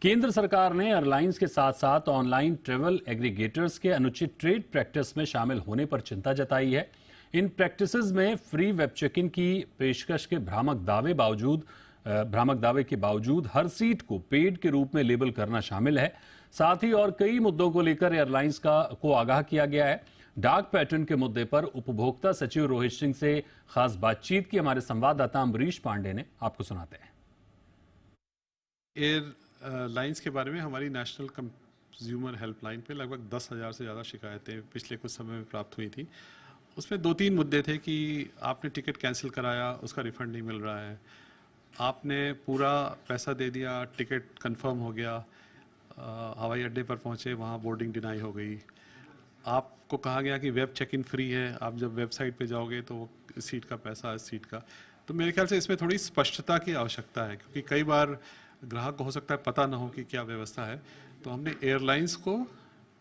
केंद्र सरकार ने एयरलाइंस के साथ साथ ऑनलाइन ट्रैवल एग्रीगेटर्स के अनुचित ट्रेड प्रैक्टिस में शामिल होने पर चिंता जताई है। इन प्रैक्टिसेस में फ्री वेब चेक इन की पेशकश के भ्रामक दावे के बावजूद हर सीट को पेड के रूप में लेबल करना शामिल है। साथ ही और कई मुद्दों को लेकर एयरलाइंस को आगाह किया गया है। डार्क पैटर्न के मुद्दे पर उपभोक्ता सचिव रोहित सिंह से खास बातचीत की हमारे संवाददाता अम्बरीश पांडे ने, आपको सुनाते हैं। एयरलाइंस के बारे में हमारी नेशनल कंज्यूमर हेल्पलाइन पे लगभग 10,000 से ज़्यादा शिकायतें पिछले कुछ समय में प्राप्त हुई थी। उसमें 2-3 मुद्दे थे कि आपने टिकट कैंसिल कराया, उसका रिफंड नहीं मिल रहा है, आपने पूरा पैसा दे दिया, टिकट कंफर्म हो गया, हवाई अड्डे पर पहुंचे, वहां बोर्डिंग डिनाई हो गई, आपको कहा गया कि वेब चेक इन फ्री है, आप जब वेबसाइट पे जाओगे तो वो सीट का पैसा इस सीट का। तो मेरे ख्याल से इसमें थोड़ी स्पष्टता की आवश्यकता है, क्योंकि कई बार ग्राहक को हो सकता है पता ना हो कि क्या व्यवस्था है। तो हमने एयरलाइंस को,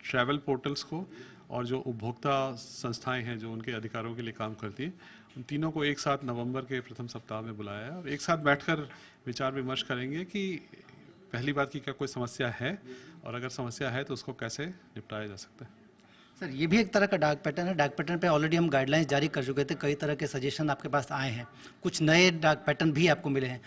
ट्रैवल पोर्टल्स को और जो उपभोक्ता संस्थाएं हैं जो उनके अधिकारों के लिए काम करती हैं, उन तीनों को एक साथ नवंबर के प्रथम सप्ताह में बुलाया है और एक साथ बैठकर विचार विमर्श करेंगे कि पहली बात की क्या कोई समस्या है और अगर समस्या है तो उसको कैसे निपटाया जा सकता है। सर, ये भी एक तरह का डार्क पैटर्न है। डार्क पैटर्न पे ऑलरेडी हम गाइडलाइंस जारी कर चुके थे, कई तरह के सजेशन आपके पास आए हैं, कुछ नए डार्क पैटर्न भी आपको मिले हैं।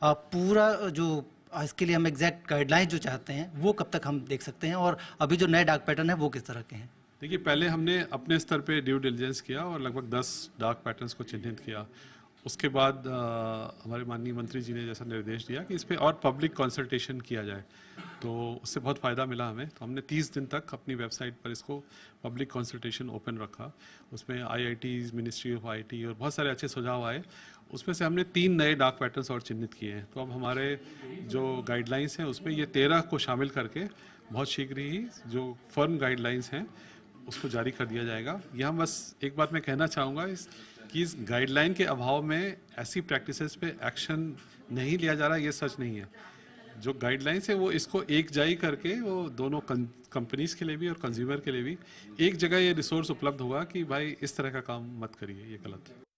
पूरा जो इसके लिए हम एग्जैक्ट गाइडलाइंस जो चाहते हैं वो कब तक हम देख सकते हैं, और अभी जो नए डार्क पैटर्न है वो किस तरह के हैं? देखिए, पहले हमने अपने स्तर पे ड्यू डिलिजेंस किया और लगभग 10 डार्क पैटर्न्स को चिन्हित किया। उसके बाद हमारे माननीय मंत्री जी ने जैसा निर्देश दिया कि इस पर और पब्लिक कंसल्टेशन किया जाए, तो उससे बहुत फ़ायदा मिला हमें। तो हमने 30 दिन तक अपनी वेबसाइट पर इसको पब्लिक कंसल्टेशन ओपन रखा। उसमें IITs, मिनिस्ट्री ऑफ IT और बहुत सारे अच्छे सुझाव आए। उसमें से हमने 3 नए डार्क पैटर्न्स और चिन्हित किए हैं। तो अब हमारे जो गाइडलाइंस हैं उसमें ये 13 को शामिल करके बहुत शीघ्र ही जो फर्म गाइडलाइंस हैं उसको जारी कर दिया जाएगा। यहाँ बस एक बात मैं कहना चाहूँगा कि इस गाइडलाइन के अभाव में ऐसी प्रैक्टिसेस पे एक्शन नहीं लिया जा रहा, ये सच नहीं है। जो गाइडलाइंस है वो इसको एक जाई करके वो दोनों कंपनीज के लिए भी और कंज्यूमर के लिए भी एक जगह ये रिसोर्स उपलब्ध होगा कि भाई इस तरह का काम मत करिए, ये गलत है।